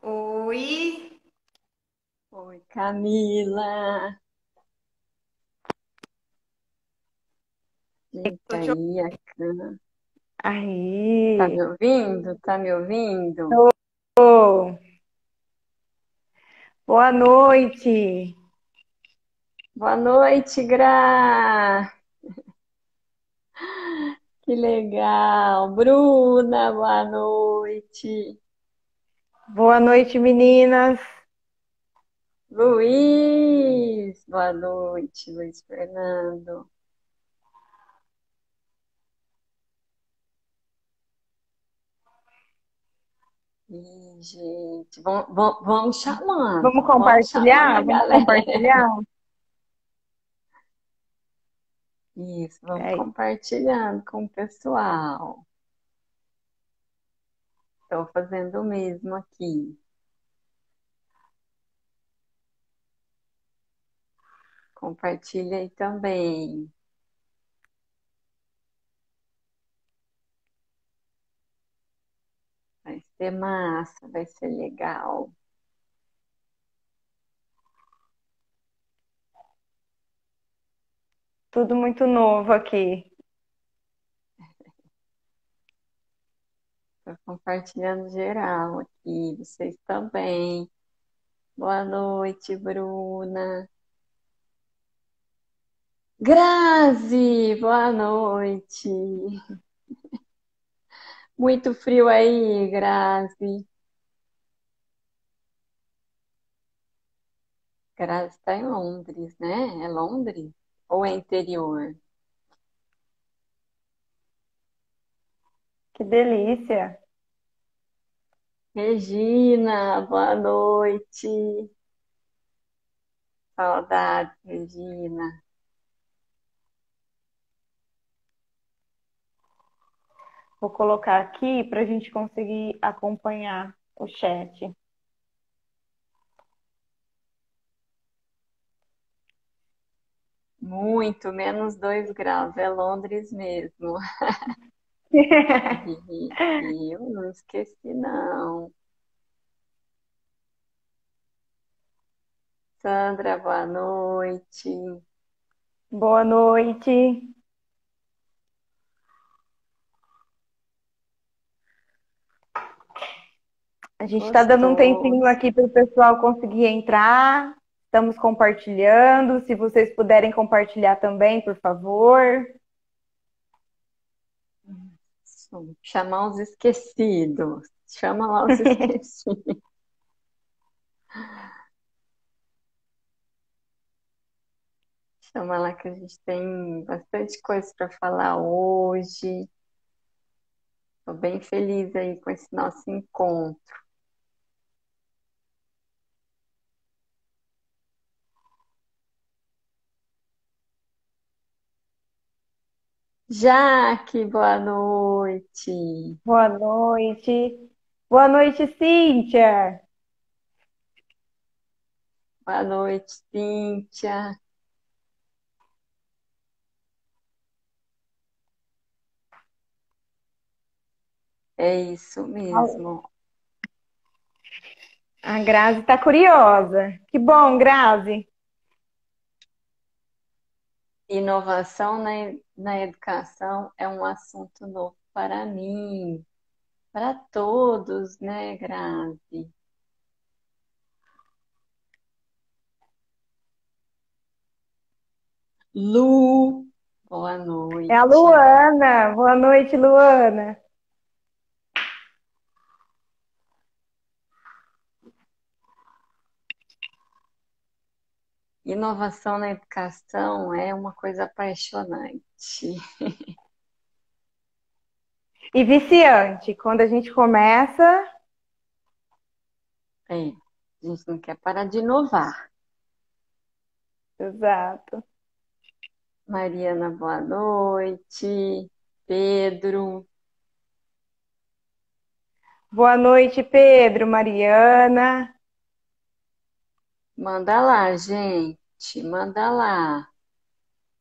Oi, Oi, Camila. tô Eita te aí, a Cã. Tá Aí, me ouvindo? Tá me ouvindo? ô, boa noite. Boa noite, Gra. Que legal. Bruna, boa noite. Boa noite, meninas. Luiz, boa noite, Luiz Fernando. Ih, gente, Vamos vamos chamando a compartilhar? Vamos galera. compartilhar? Isso, vamos É, compartilhando com o pessoal. Estou fazendo o mesmo aqui. Compartilha aí também. Vai ser massa, vai ser legal. tudo muito novo aqui. Estou compartilhando geral aqui, vocês também. Boa noite, Bruna. Grazi, boa noite. Muito frio aí, Grazi. Grazi está em Londres, né? É Londres? Ou é interior? Que delícia. Regina, boa noite. Saudades, Regina. Vou colocar aqui para a gente conseguir acompanhar o chat. Muito, -2 graus. É Londres mesmo. E eu não esqueci, não. Sandra, boa noite. Boa noite. A gente está dando um tempinho Gostoso. aqui para o pessoal conseguir entrar. Estamos compartilhando. Se vocês puderem compartilhar também, por favor. Chamar os esquecidos. Chama lá os esquecidos. Chama lá que a gente tem bastante coisa para falar hoje. Estou bem feliz aí com esse nosso encontro. Jaque, boa noite. Boa noite. Boa noite, Cíntia. Boa noite, Cíntia. É isso mesmo. A Grazi está curiosa. Que bom, Grazi. Inovação na educação é um assunto novo para mim, para todos, né, Grazi? Lu, boa É a noite. Luana. Boa noite, Luana. Inovação na educação é uma coisa apaixonante. E viciante. Quando a gente começa, É, a gente não quer parar de inovar. exato. Mariana, boa noite. Pedro, Boa noite, Pedro, Mariana. manda lá, gente, manda lá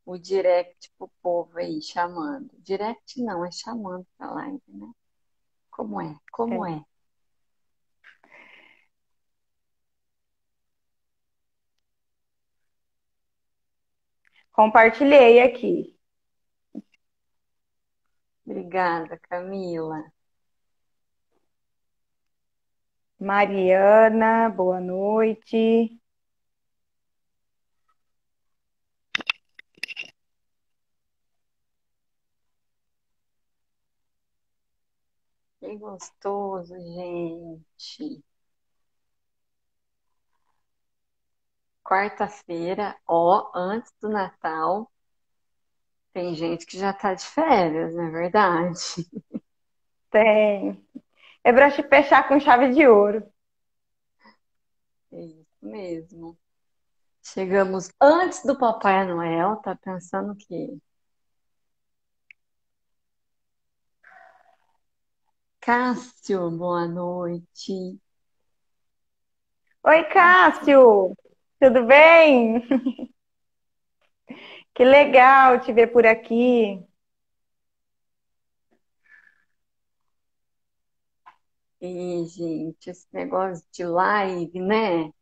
o direct pro povo aí, chamando. Direct não, é chamando pra live, né? Como é? Como É. é? Compartilhei aqui. Obrigada, Camila. Mariana, boa noite. Que gostoso, gente. Quarta-feira, ó, antes do Natal, tem gente que já tá de férias, não é verdade? Tem. É para te fechar com chave de ouro. É isso mesmo. Chegamos antes do Papai Noel, tá pensando que Cássio, boa noite. Oi, Cássio. Cássio. Tudo bem? Que legal te ver por aqui. E, gente, esse negócio de live, né?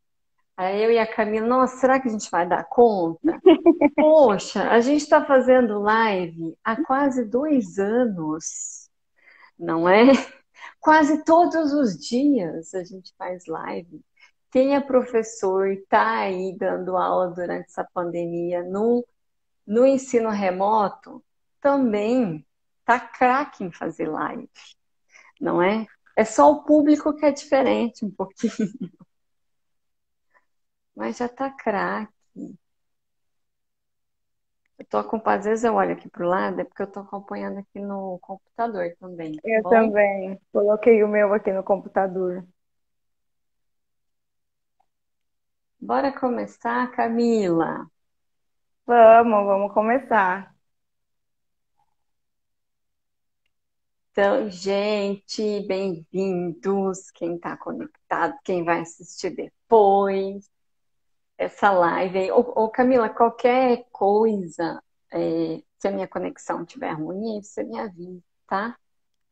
Aí eu e a Camila, nossa, será que a gente vai dar conta? Poxa, a gente está fazendo live há quase 2 anos, não é? Quase todos os dias a gente faz live. Quem é professor e está aí dando aula durante essa pandemia no ensino remoto, também tá craque em fazer live, não é? É só o público que é diferente um pouquinho, mas já tá craque. Às vezes eu olho aqui pro lado, é porque eu tô acompanhando aqui no computador também, tá Eu bom? também. Coloquei o meu aqui no computador. Bora começar, Camila. Vamos começar. Então, gente, bem-vindos. Quem está conectado, quem vai assistir depois, essa live aí. Ô, Camila, qualquer coisa, se a minha conexão estiver ruim, você me avisa, tá? Não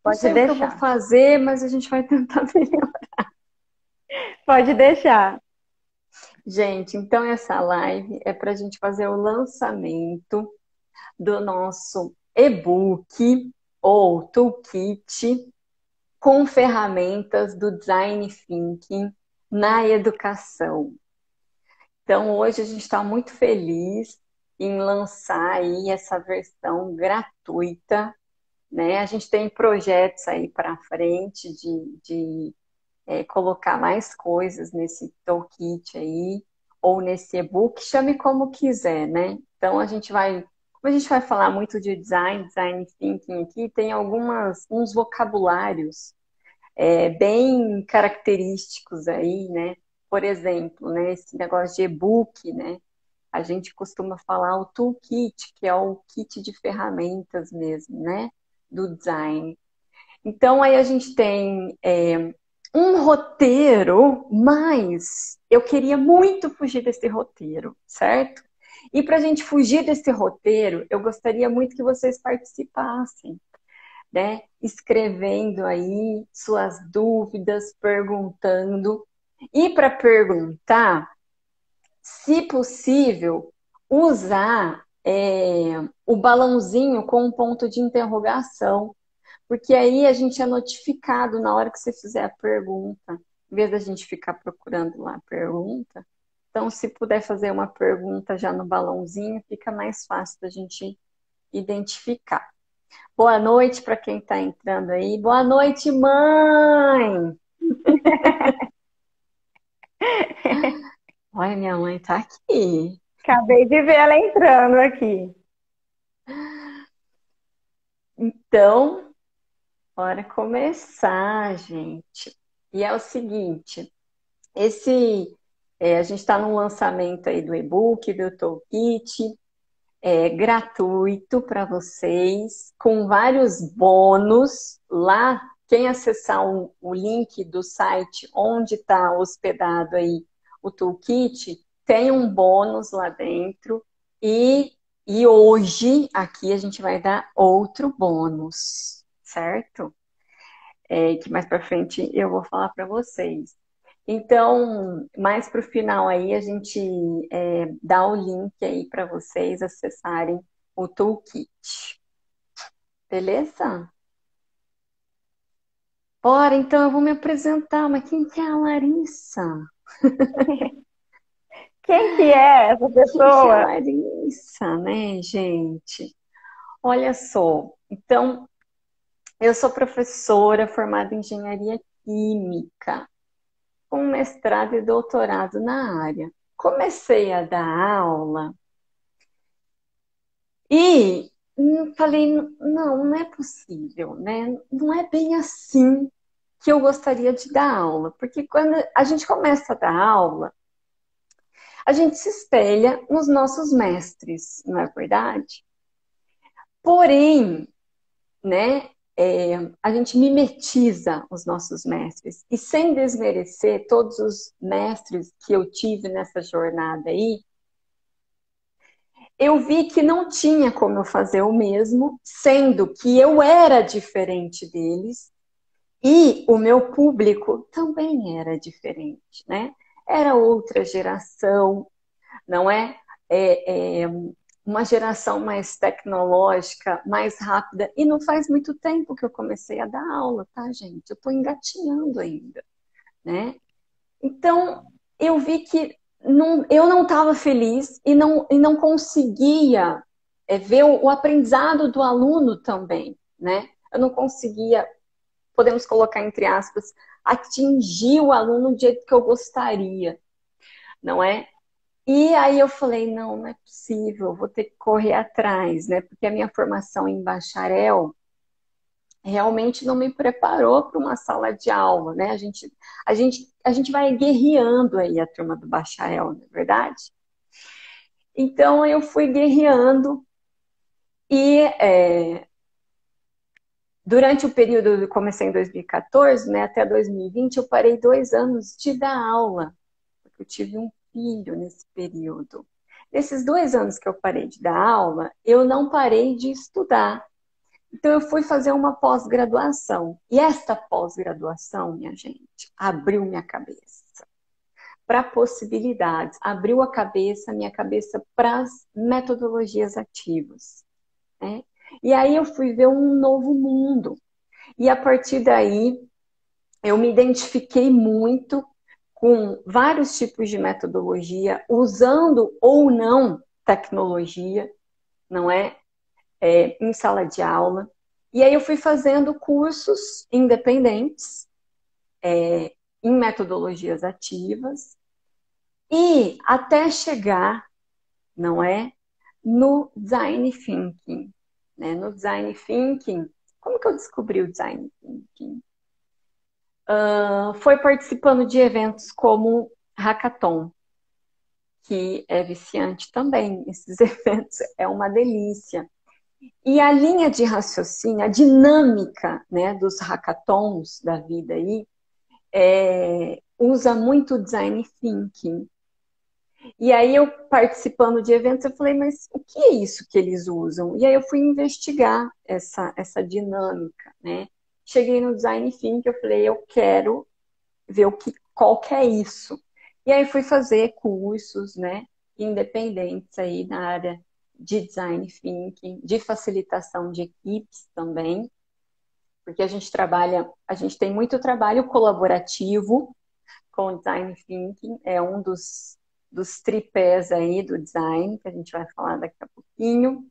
Pode sei o que eu vou deixar. fazer, mas a gente vai tentar melhorar. Pode deixar. Gente, então essa live é para a gente fazer o lançamento do nosso e-book ou toolkit com ferramentas do Design Thinking na educação. Então, hoje a gente está muito feliz em lançar aí essa versão gratuita, né? A gente tem projetos aí para frente de colocar mais coisas nesse toolkit aí, ou nesse e-book, chame como quiser, né? Então, como a gente vai falar muito de design thinking aqui, tem uns vocabulários bem característicos aí, né? Por exemplo, né, esse negócio de e-book, né? A gente costuma falar o toolkit, que é o kit de ferramentas mesmo, né? Do design. Então, aí a gente tem um roteiro, mas eu queria muito fugir desse roteiro, certo? E para a gente fugir desse roteiro, eu gostaria muito que vocês participassem, né? Escrevendo aí suas dúvidas, perguntando. E para perguntar, se possível, usar o balãozinho com um ponto de interrogação, porque aí a gente é notificado na hora que você fizer a pergunta, em vez da gente ficar procurando lá a pergunta. Então, se puder fazer uma pergunta já no balãozinho, fica mais fácil da gente identificar. Boa noite para quem está entrando aí. Boa noite, mãe! Olha, minha mãe está aqui. Acabei de ver ela entrando aqui. Então, bora começar, gente. E é o seguinte, a gente está no lançamento aí do e-book, do Toolkit, gratuito para vocês, com vários bônus lá. Quem acessar o link do site onde está hospedado aí o Toolkit, tem um bônus lá dentro. E hoje aqui a gente vai dar outro bônus, certo? Que mais para frente eu vou falar para vocês. Então, mais para o final aí, a gente dá o link aí para vocês acessarem o Toolkit. Beleza? Bora, então eu vou me apresentar. Mas quem que é a Larissa? Quem que é essa Quem que é a pessoa? Larissa, né, gente? Olha só. Então, eu sou professora formada em engenharia química, com mestrado e doutorado na área. Comecei a dar aula e falei, não, não é possível, né? Não é bem assim que eu gostaria de dar aula, porque quando a gente começa a dar aula, a gente se espelha nos nossos mestres, não é verdade? Porém, né, a gente mimetiza os nossos mestres. E sem desmerecer todos os mestres que eu tive nessa jornada aí, eu vi que não tinha como eu fazer o mesmo, sendo que eu era diferente deles e o meu público também era diferente, né? Era outra geração, não é? É uma geração mais tecnológica, mais rápida. E não faz muito tempo que eu comecei a dar aula, tá, gente? Eu estou engatinhando ainda, né? Então, eu vi que eu não estava feliz e não conseguia ver o aprendizado do aluno também, né? Eu não conseguia, podemos colocar entre aspas, atingir o aluno do jeito que eu gostaria, não é? E aí eu falei, não, não é possível, vou ter que correr atrás, né? Porque a minha formação em bacharel realmente não me preparou para uma sala de aula, né? A gente vai guerreando aí a turma do bacharel, não é verdade? Então eu fui guerreando e durante o período, eu comecei em 2014, né, até 2020, eu parei 2 anos de dar aula, porque eu tive um filho nesse período. Nesses 2 anos que eu parei de dar aula, eu não parei de estudar. Então, eu fui fazer uma pós-graduação. E esta pós-graduação, minha gente, abriu minha cabeça para possibilidades, abriu a cabeça, minha cabeça para as metodologias ativas, né? E aí eu fui ver um novo mundo. E a partir daí, eu me identifiquei muito com vários tipos de metodologia, usando ou não tecnologia, não é? Em sala de aula. E aí eu fui fazendo cursos independentes em metodologias ativas e até chegar, não é, no design thinking, né? No design thinking, como que eu descobri o design thinking? Foi participando de eventos como Hackathon, que é viciante também. Esses eventos é uma delícia. E a linha de raciocínio, a dinâmica, né, dos hackathons da vida aí, usa muito design thinking. E aí eu participando de eventos, eu falei, mas o que é isso que eles usam? E aí eu fui investigar essa dinâmica, né? Cheguei no design thinking, eu falei, eu quero ver qual que é isso. E aí fui fazer cursos, né, independentes aí na área de design thinking, de facilitação de equipes também, porque a gente tem muito trabalho colaborativo com design thinking, é um dos tripés aí do design, que a gente vai falar daqui a pouquinho.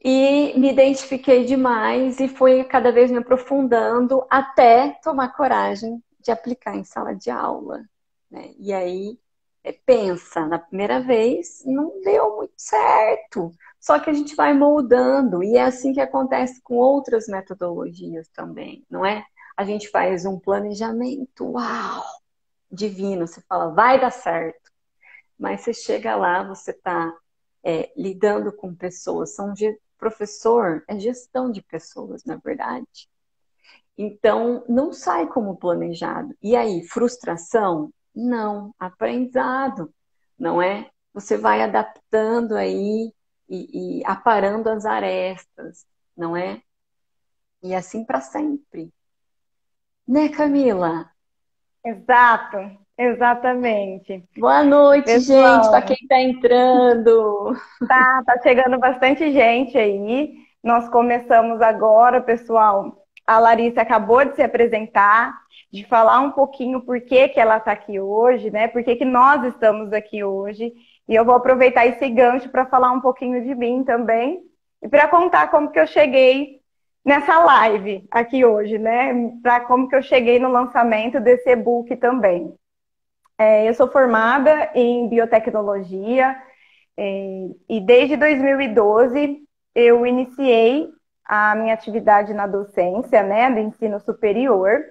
E me identifiquei demais e fui cada vez me aprofundando até tomar coragem de aplicar em sala de aula, né? E aí, pensa, na primeira vez não deu muito certo, só que a gente vai moldando e é assim que acontece com outras metodologias também, não é? A gente faz um planejamento, uau, divino, você fala, vai dar certo, mas você chega lá, você está lidando com pessoas, professor é gestão de pessoas, na verdade. Então, não sai como planejado. E aí, frustração? Não, aprendizado, não é? Você vai adaptando aí e aparando as arestas, não é? E assim para sempre. Né, Camila? Exato, exatamente. Boa noite, gente, para Pessoal, quem está entrando. tá chegando bastante gente aí. Nós começamos agora, pessoal. A Larissa acabou de se apresentar, de falar um pouquinho por que que ela está aqui hoje, né? Por que que nós estamos aqui hoje. E eu vou aproveitar esse gancho para falar um pouquinho de mim também e para contar como que eu cheguei nessa live aqui hoje, né? Para como que eu cheguei no lançamento desse e-book também. Eu sou formada em biotecnologia, e desde 2012 eu iniciei a minha atividade na docência, né, do ensino superior,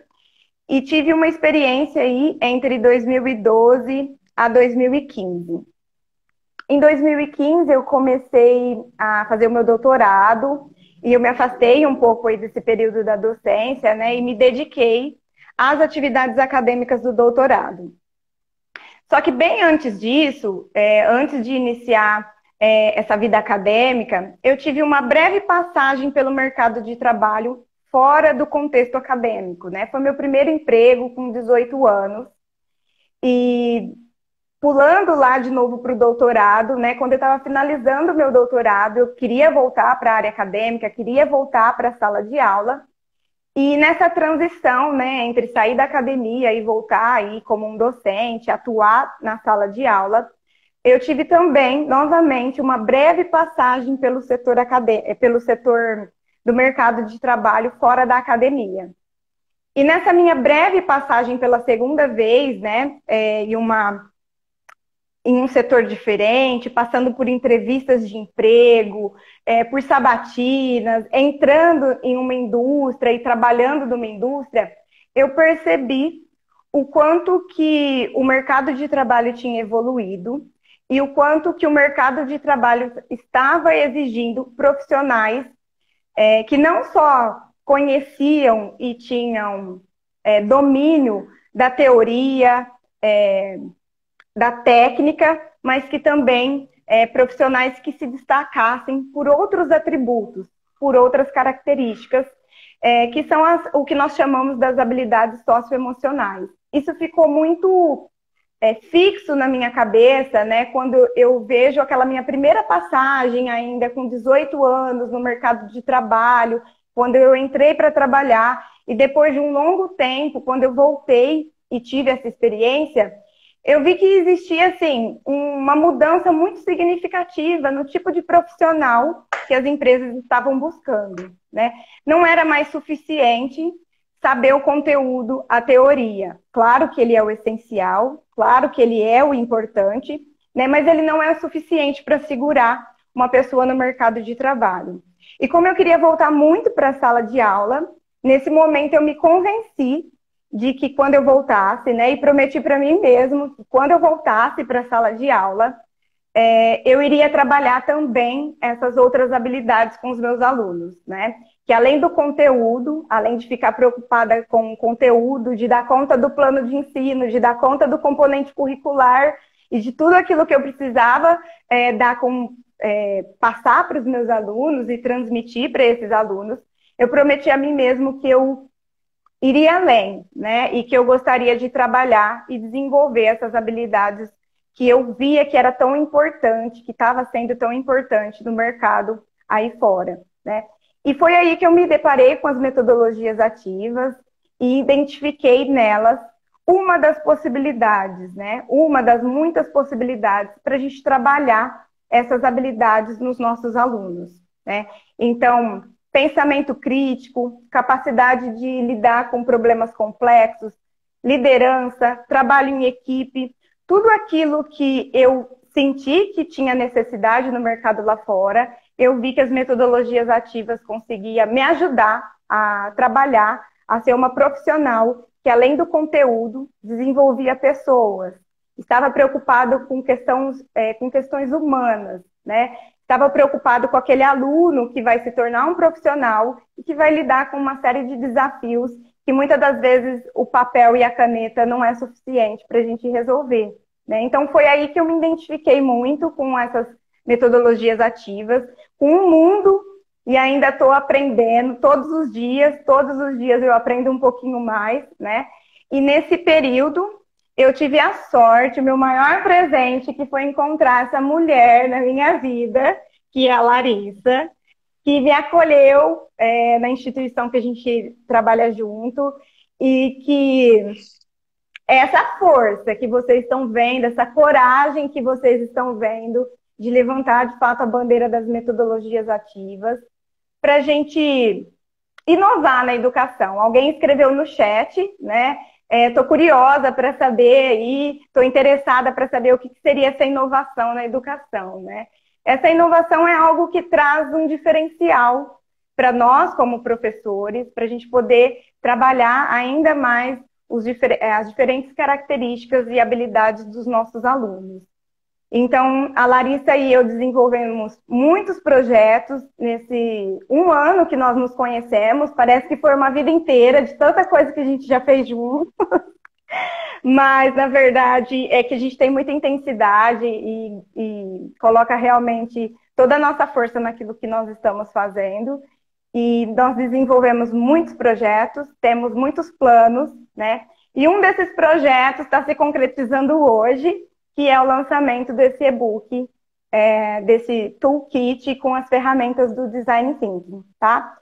e tive uma experiência aí entre 2012 a 2015. Em 2015 eu comecei a fazer o meu doutorado e eu me afastei um pouco aí desse período da docência, né, e me dediquei às atividades acadêmicas do doutorado. Só que bem antes disso, antes de iniciar essa vida acadêmica, eu tive uma breve passagem pelo mercado de trabalho fora do contexto acadêmico, né? Foi meu primeiro emprego com 18 anos. E pulando lá de novo para o doutorado, né? Quando eu estava finalizando o meu doutorado, eu queria voltar para a área acadêmica, queria voltar para a sala de aula. E nessa transição, né, entre sair da academia e voltar aí como um docente, atuar na sala de aula, eu tive também, novamente, uma breve passagem pelo setor pelo setor do mercado de trabalho fora da academia. E nessa minha breve passagem pela segunda vez, né, em um setor diferente, passando por entrevistas de emprego, por sabatinas, entrando em uma indústria e trabalhando numa indústria, eu percebi o quanto que o mercado de trabalho tinha evoluído e o quanto que o mercado de trabalho estava exigindo profissionais que não só conheciam e tinham domínio da teoria, da técnica, mas que também profissionais que se destacassem por outros atributos, por outras características, que são o que nós chamamos das habilidades socioemocionais. Isso ficou muito fixo na minha cabeça, né, quando eu vejo aquela minha primeira passagem ainda com 18 anos no mercado de trabalho, quando eu entrei para trabalhar e depois de um longo tempo, quando eu voltei e tive essa experiência, eu vi que existia, assim, uma mudança muito significativa no tipo de profissional que as empresas estavam buscando, né? Não era mais suficiente saber o conteúdo, a teoria. Claro que ele é o essencial, claro que ele é o importante, né? Mas ele não é o suficiente para segurar uma pessoa no mercado de trabalho. E como eu queria voltar muito para a sala de aula, nesse momento eu me convenci de que quando eu voltasse, né, e prometi para mim mesmo que quando eu voltasse para a sala de aula, eu iria trabalhar também essas outras habilidades com os meus alunos, né? Que além do conteúdo, além de ficar preocupada com o conteúdo, de dar conta do plano de ensino, de dar conta do componente curricular e de tudo aquilo que eu precisava passar para os meus alunos e transmitir para esses alunos, eu prometi a mim mesmo que eu iria além, né? E que eu gostaria de trabalhar e desenvolver essas habilidades que eu via que era tão importante, que estava sendo tão importante no mercado aí fora, né? E foi aí que eu me deparei com as metodologias ativas e identifiquei nelas uma das possibilidades, né? Uma das muitas possibilidades para a gente trabalhar essas habilidades nos nossos alunos, né? Então, pensamento crítico, capacidade de lidar com problemas complexos, liderança, trabalho em equipe, tudo aquilo que eu senti que tinha necessidade no mercado lá fora, eu vi que as metodologias ativas conseguiam me ajudar a trabalhar, a ser uma profissional que, além do conteúdo, desenvolvia pessoas. Estava preocupado com questões humanas, né? Estava preocupado com aquele aluno que vai se tornar um profissional e que vai lidar com uma série de desafios que muitas das vezes o papel e a caneta não é suficiente para a gente resolver, né? Então foi aí que eu me identifiquei muito com essas metodologias ativas, com o mundo, e ainda estou aprendendo todos os dias eu aprendo um pouquinho mais, né? E nesse período, eu tive a sorte, o meu maior presente, que foi encontrar essa mulher na minha vida, que é a Larissa, que me acolheu na instituição que a gente trabalha junto e que essa força que vocês estão vendo, essa coragem que vocês estão vendo de levantar de fato a bandeira das metodologias ativas para a gente inovar na educação. Alguém escreveu no chat, né? Estou curiosa para saber e estou interessada para saber o que seria essa inovação na educação, né? Essa inovação é algo que traz um diferencial para nós como professores, para a gente poder trabalhar ainda mais as diferentes características e habilidades dos nossos alunos. Então, a Larissa e eu desenvolvemos muitos projetos nesse um ano que nós nos conhecemos. Parece que foi uma vida inteira de tanta coisa que a gente já fez junto. Mas, na verdade, é que a gente tem muita intensidade e coloca realmente toda a nossa força naquilo que nós estamos fazendo. E nós desenvolvemos muitos projetos, temos muitos planos, né? E um desses projetos está se concretizando hoje, que é o lançamento desse e-book, desse toolkit com as ferramentas do Design Thinking, tá?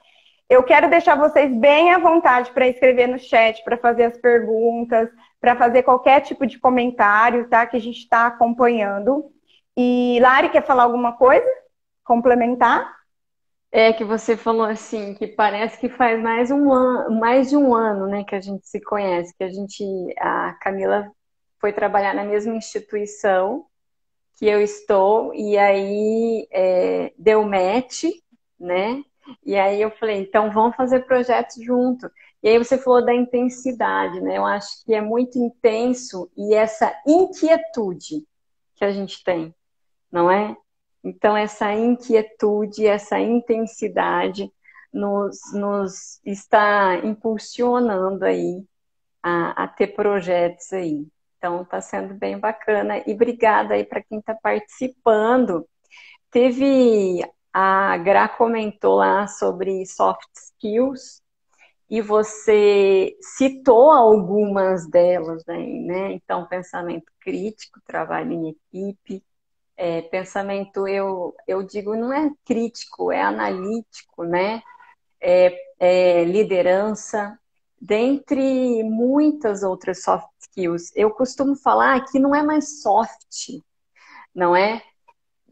Eu quero deixar vocês bem à vontade para escrever no chat, para fazer as perguntas, para fazer qualquer tipo de comentário, tá? Que a gente está acompanhando. E Lari, quer falar alguma coisa? Complementar? É que você falou assim, que parece que faz mais de um ano, né, que a gente se conhece, a Camila foi trabalhar na mesma instituição que eu estou, e aí deu match, né? E aí eu falei, então vamos fazer projetos junto. E aí você falou da intensidade, né? Eu acho que é muito intenso e essa inquietude que a gente tem, não é? Então, essa inquietude, essa intensidade nos está impulsionando aí a ter projetos aí. Então, está sendo bem bacana. E obrigada aí para quem está participando. A Gra comentou lá sobre soft skills e você citou algumas delas aí, né? Então, pensamento crítico, trabalho em equipe, pensamento, eu digo, não é crítico, é analítico, né? Liderança, dentre muitas outras soft skills. Eu costumo falar que não é mais soft, não é?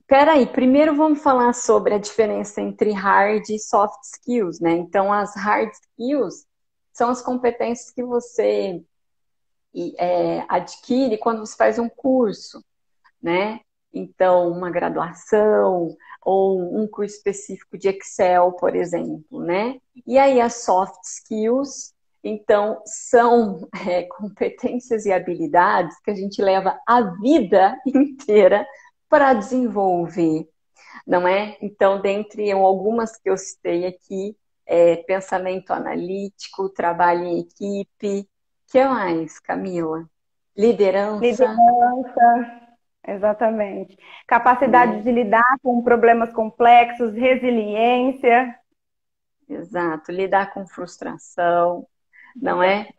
Peraí, primeiro vamos falar sobre a diferença entre hard e soft skills, né? Então, as hard skills são as competências que você adquire quando você faz um curso, né? Então, uma graduação ou um curso específico de Excel, por exemplo, né? E aí as soft skills, então, são competências e habilidades que a gente leva a vida inteira para desenvolver, não é? Então, dentre algumas que eu citei aqui, pensamento analítico, trabalho em equipe, que mais, Camila? Liderança. Liderança, exatamente. Capacidade Né? de lidar com problemas complexos, resiliência. Exato, lidar com frustração, não é?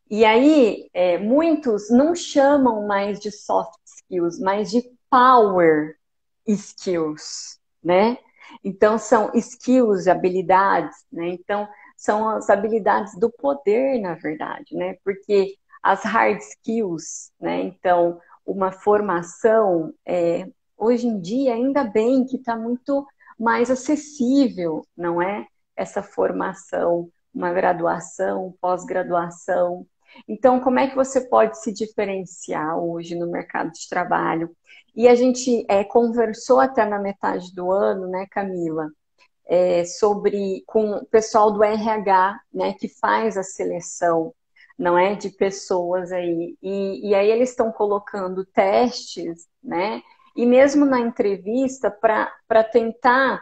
E aí, muitos não chamam mais de soft skills, mas de power skills, né? Então, são skills, habilidades, né? Então, são as habilidades do poder, na verdade, né? Porque as hard skills, né? Então, uma formação, hoje em dia, ainda bem que está muito mais acessível, não é? Essa formação, uma graduação, pós-graduação. Então, como é que você pode se diferenciar hoje no mercado de trabalho? E a gente conversou até na metade do ano, né, Camila, com o pessoal do RH, né, que faz a seleção, não é, de pessoas aí. E aí eles estão colocando testes, né, e mesmo na entrevista para tentar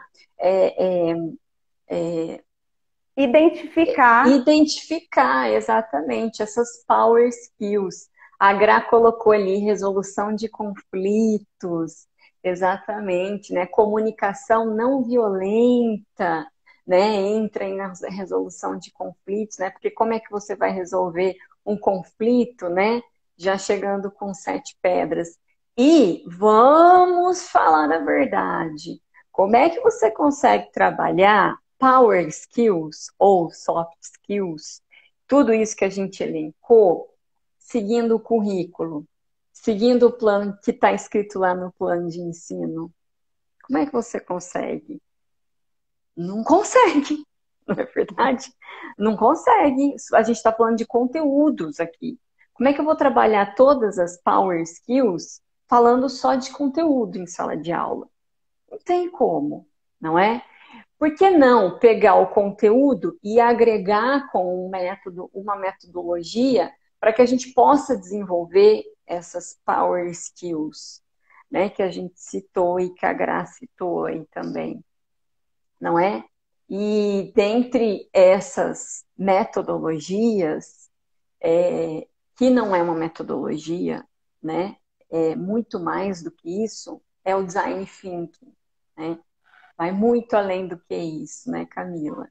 identificar exatamente essas power skills. A Gra colocou ali resolução de conflitos, exatamente, né? Comunicação não violenta, né? Entrem na resolução de conflitos, né? Porque como é que você vai resolver um conflito, né? Já chegando com 7 pedras. E vamos falar a verdade. Como é que você consegue trabalhar power skills ou soft skills, tudo isso que a gente elencou, seguindo o currículo, seguindo o plano que está escrito lá no plano de ensino? Como é que você consegue? Não consegue, não é verdade? Não consegue. A gente está falando de conteúdos aqui. Como é que eu vou trabalhar todas as power skills falando só de conteúdo em sala de aula? Não tem como, não é? Por que não pegar o conteúdo e agregar com um método, uma metodologia, para que a gente possa desenvolver essas power skills, né? Que a gente citou e que a Gra citou aí também, não é? E dentre essas metodologias, que não é uma metodologia, né? É muito mais do que isso, é o design thinking, né? Vai muito além do que isso, né, Camila?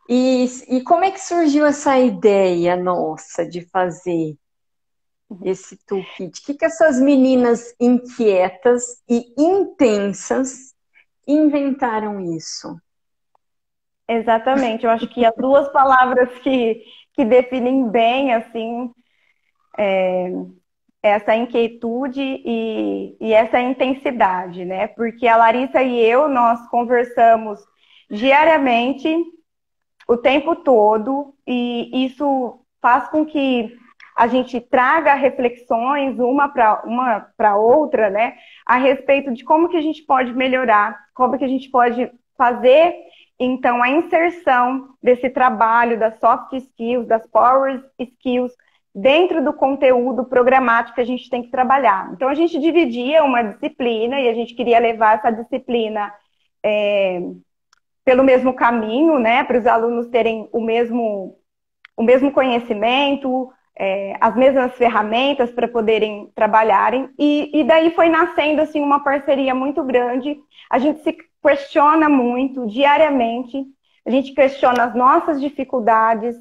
E como é que surgiu essa ideia nossa de fazer esse toolkit? O que essas meninas inquietas e intensas inventaram isso? Exatamente, eu acho que as duas palavras que definem bem, assim, essa inquietude e essa intensidade, né? Porque a Larissa e eu, nós conversamos diariamente, o tempo todo, e isso faz com que a gente traga reflexões uma para outra, né? A respeito de como que a gente pode melhorar, como que a gente pode fazer, então, a inserção desse trabalho das soft skills, das power skills, dentro do conteúdo programático que a gente tem que trabalhar. Então, a gente dividia uma disciplina e a gente queria levar essa disciplina pelo mesmo caminho, né, para os alunos terem o mesmo conhecimento, as mesmas ferramentas para poderem trabalharem. E daí foi nascendo assim, uma parceria muito grande. A gente se questiona muito diariamente, a gente questiona as nossas dificuldades,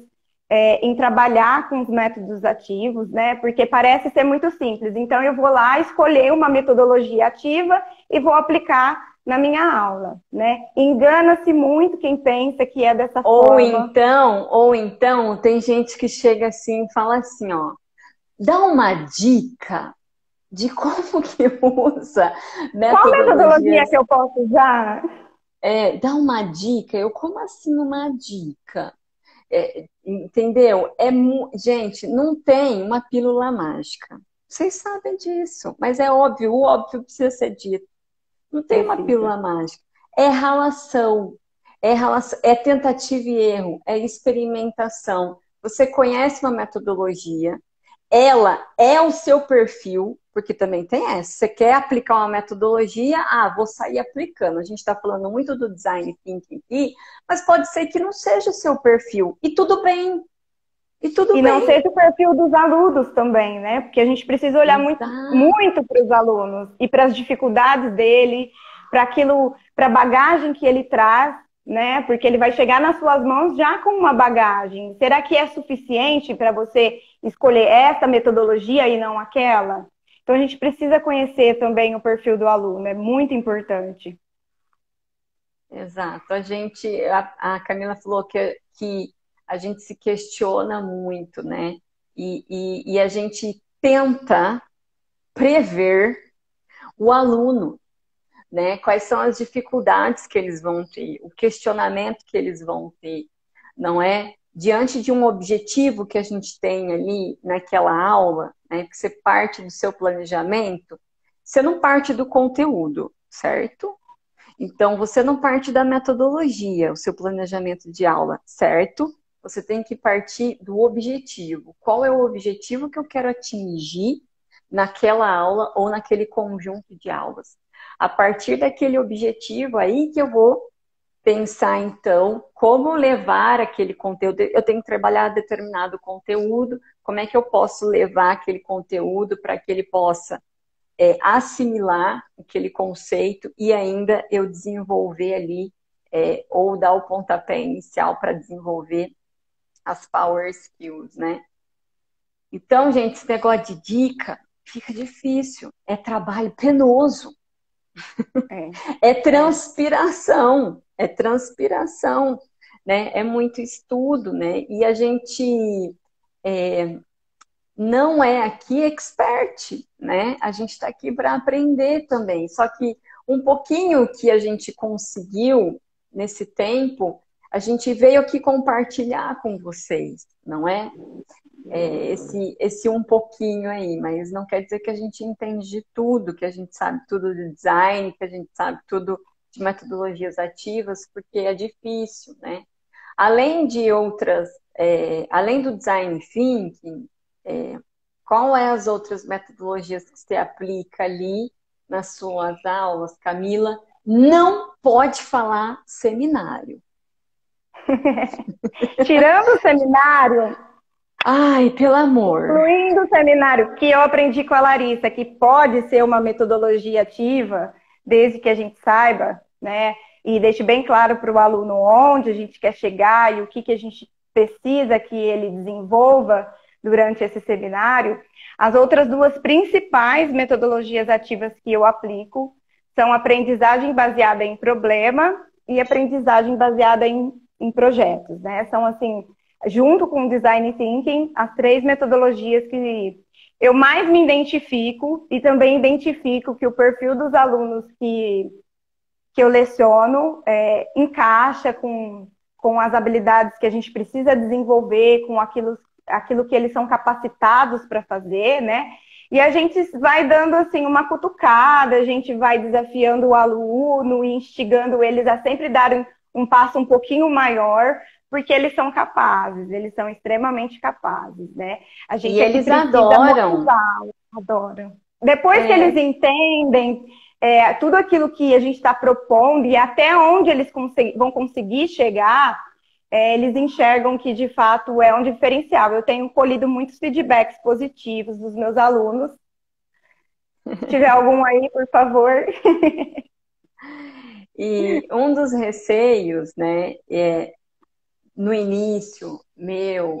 em trabalhar com os métodos ativos, né? Porque parece ser muito simples. Então, eu vou lá escolher uma metodologia ativa e vou aplicar na minha aula, né? Engana-se muito quem pensa que é dessa forma. Ou então, tem gente que chega assim e fala assim, ó, dá uma dica de como que usa Qual metodologia metodologias. que eu posso usar? Dá uma dica. Eu, como assim uma dica? Entendeu? Gente, não tem uma pílula mágica. Vocês sabem disso, mas é óbvio, o óbvio precisa ser dito. Não tem uma Precisa. pílula mágica. É relação, é tentativa e erro, é experimentação. Você conhece uma metodologia, ela é o seu perfil, porque também tem essa. Você quer aplicar uma metodologia, vou sair aplicando. A gente está falando muito do design thinking aqui, mas pode ser que não seja o seu perfil. E tudo bem. E tudo E não bem. seja o perfil dos alunos também, né? Porque a gente precisa olhar muito, Exato. muito para os alunos e para as dificuldades dele, para aquilo, para a bagagem que ele traz, né? Porque ele vai chegar nas suas mãos já com uma bagagem. Será que é suficiente para você escolher essa metodologia e não aquela? Então a gente precisa conhecer também o perfil do aluno, é muito importante. Exato. A Camila falou que a gente se questiona muito, né? E a gente tenta prever o aluno, né? Quais são as dificuldades que eles vão ter, o questionamento que eles vão ter, não é? Diante de um objetivo que a gente tem ali naquela aula, né? Que você parte do seu planejamento, você não parte do conteúdo, certo? Então, você não parte da metodologia, o seu planejamento de aula, certo? Você tem que partir do objetivo. Qual é o objetivo que eu quero atingir naquela aula ou naquele conjunto de aulas? A partir daquele objetivo aí que eu vou pensar, então, como levar aquele conteúdo. Eu tenho que trabalhar determinado conteúdo, como é que eu posso levar aquele conteúdo para que ele possa assimilar aquele conceito e ainda eu desenvolver ali ou dar o pontapé inicial para desenvolver as power skills, né? Então, gente, esse negócio de dica fica difícil. É trabalho penoso. É, É transpiração, né? É muito estudo, né? E a gente não é aqui expert, né? A gente está aqui para aprender também. Só que um pouquinho que a gente conseguiu nesse tempo, a gente veio aqui compartilhar com vocês, não é? Esse um pouquinho aí, mas não quer dizer que a gente entende de tudo, que a gente sabe tudo de design, que a gente sabe tudo de metodologias ativas, porque é difícil, né? Além de outras, além do design thinking, qual é as outras metodologias que você aplica ali nas suas aulas, Camila? Não pode falar seminário. Tirando o seminário, Ai, pelo amor. incluindo o seminário que eu aprendi com a Larissa, que pode ser uma metodologia ativa, desde que a gente saiba, né? E deixe bem claro para o aluno onde a gente quer chegar e o que a gente precisa que ele desenvolva durante esse seminário. As outras duas principais metodologias ativas que eu aplico são aprendizagem baseada em problema e aprendizagem baseada em projetos, né? São assim, junto com o Design Thinking, as três metodologias que eu mais me identifico e também identifico que o perfil dos alunos que eu leciono encaixa com as habilidades que a gente precisa desenvolver, com aquilo que eles são capacitados para fazer, né? E a gente vai dando assim uma cutucada, a gente vai desafiando o aluno e instigando eles a sempre darem um passo um pouquinho maior, porque eles são capazes, eles são extremamente capazes, né? A E gente é que eles precisa adoram. motivá-los, adoram. Depois que eles entendem tudo aquilo que a gente está propondo e até onde eles vão conseguir chegar, eles enxergam que de fato é um diferencial. Eu tenho colhido muitos feedbacks positivos dos meus alunos. Se tiver algum aí, por favor. E um dos receios, né, no início, meu,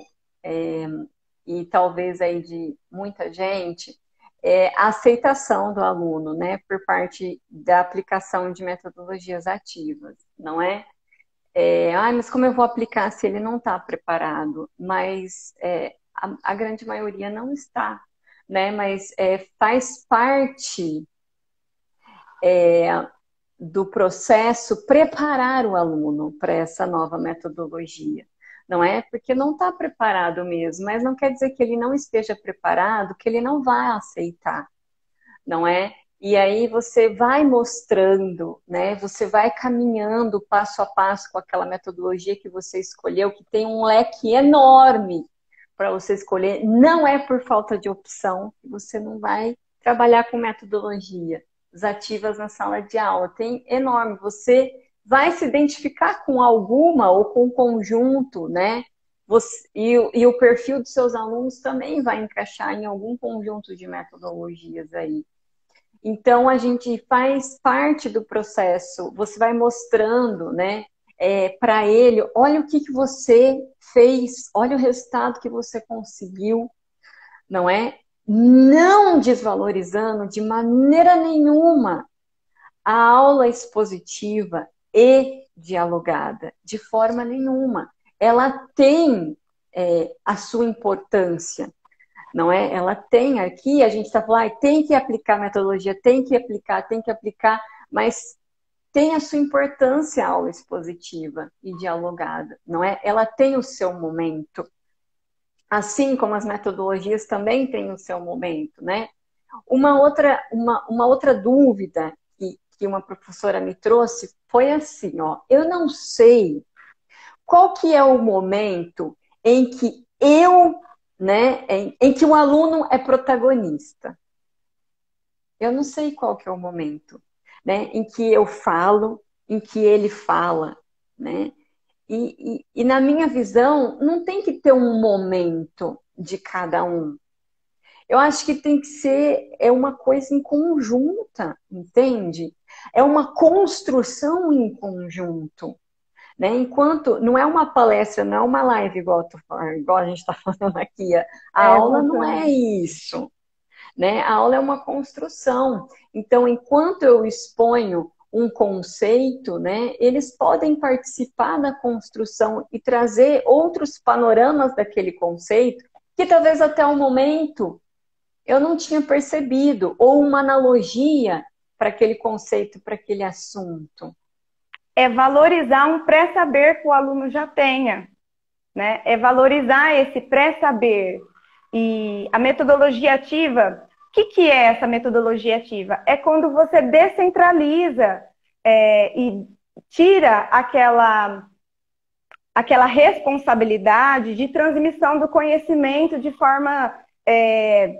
e talvez aí de muita gente, é a aceitação do aluno, né, por parte da aplicação de metodologias ativas, não é? Mas como eu vou aplicar se ele não está preparado? Mas a grande maioria não está, né? Mas faz parte do processo preparar o aluno para essa nova metodologia. Não é porque não está preparado mesmo, mas não quer dizer que ele não esteja preparado, que ele não vai aceitar, não é? E aí você vai mostrando, né? Você vai caminhando passo a passo com aquela metodologia que você escolheu, que tem um leque enorme para você escolher. Não é por falta de opção que você não vai trabalhar com metodologia ativas na sala de aula. Tem enorme. Você vai se identificar com alguma ou com um conjunto, né? E o perfil dos seus alunos também vai encaixar em algum conjunto de metodologias aí. Então, a gente faz parte do processo, você vai mostrando, né, para ele, olha o que você fez, olha o resultado que você conseguiu, não é? Não desvalorizando de maneira nenhuma a aula expositiva e dialogada, de forma nenhuma. Ela tem a sua importância, não é? Ela tem aqui, a gente está falando, tem que aplicar metodologia, tem que aplicar, mas tem a sua importância a aula expositiva e dialogada, não é? Ela tem o seu momento, assim como as metodologias também têm o seu momento, né? Uma outra dúvida que uma professora me trouxe foi assim, ó, eu não sei qual que é o momento em que né, em que um aluno é protagonista. Eu não sei qual que é o momento, né, em que eu falo, em que ele fala, né? E na minha visão, não tem que ter um momento de cada um. Eu acho que tem que ser uma coisa em conjunta, entende? É uma construção em conjunto. né? Enquanto não é uma palestra, não é uma live igual a gente está falando aqui, a aula não é Exatamente. isso, né? A aula é uma construção. Então, enquanto eu exponho um conceito, né, eles podem participar da construção e trazer outros panoramas daquele conceito que talvez até o momento eu não tinha percebido, ou uma analogia para aquele conceito, para aquele assunto. É valorizar um pré-saber que o aluno já tenha, né? É valorizar esse pré-saber. E a metodologia ativa, o que é essa metodologia ativa? É quando você descentraliza e tira aquela responsabilidade de transmissão do conhecimento de forma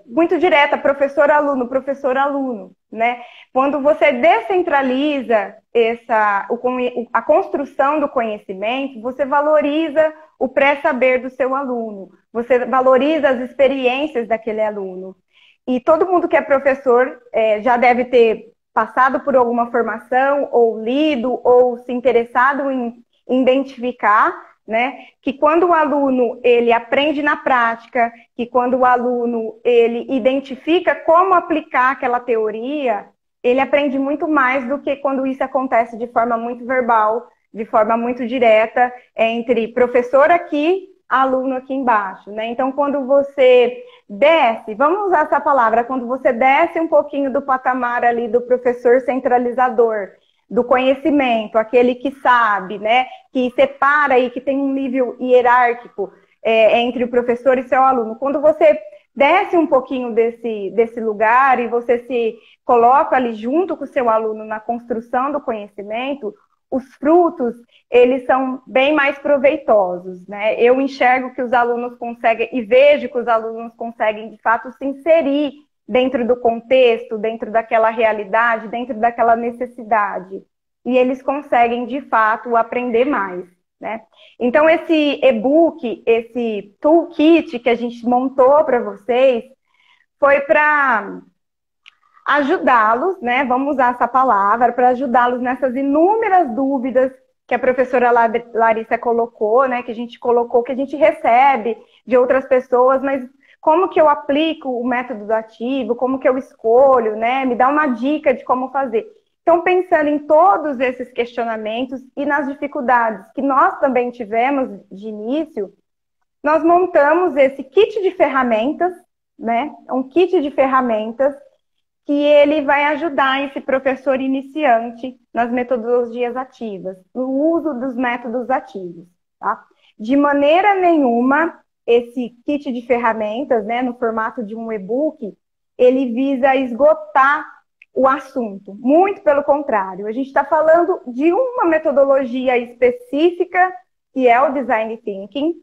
muito direta, professor-aluno, né? Quando você descentraliza a construção do conhecimento, você valoriza o pré-saber do seu aluno, você valoriza as experiências daquele aluno. E todo mundo que é professor já deve ter passado por alguma formação, ou lido, ou se interessado em identificar, né, que quando o aluno ele aprende na prática, que quando o aluno ele identifica como aplicar aquela teoria, ele aprende muito mais do que quando isso acontece de forma muito verbal, de forma muito direta, entre professor aqui, aluno aqui embaixo, né? Então, quando você desce, vamos usar essa palavra, quando você desce um pouquinho do patamar ali do professor centralizador, do conhecimento, aquele que sabe, né, que separa e que tem um nível hierárquico entre o professor e seu aluno. Quando você desce um pouquinho desse lugar e você se coloca ali junto com o seu aluno na construção do conhecimento, os frutos, eles são bem mais proveitosos, né? Eu enxergo que os alunos conseguem, e vejo que os alunos conseguem, de fato, se inserir dentro do contexto, dentro daquela realidade, dentro daquela necessidade. E eles conseguem, de fato, aprender mais, né? Então, esse e-book, esse toolkit que a gente montou para vocês, foi para ajudá-los, né? Vamos usar essa palavra, para ajudá-los nessas inúmeras dúvidas que a professora Larissa colocou, né? Que a gente colocou, que a gente recebe de outras pessoas, mas como que eu aplico o método ativo, como que eu escolho, né? Me dá uma dica de como fazer. Então, pensando em todos esses questionamentos e nas dificuldades que nós também tivemos de início, nós montamos esse kit de ferramentas, né? Um kit de ferramentas que ele vai ajudar esse professor iniciante nas metodologias ativas, no uso dos métodos ativos, tá? De maneira nenhuma, esse kit de ferramentas, né, no formato de um e-book, ele visa esgotar o assunto. Muito pelo contrário, a gente está falando de uma metodologia específica, que é o Design Thinking,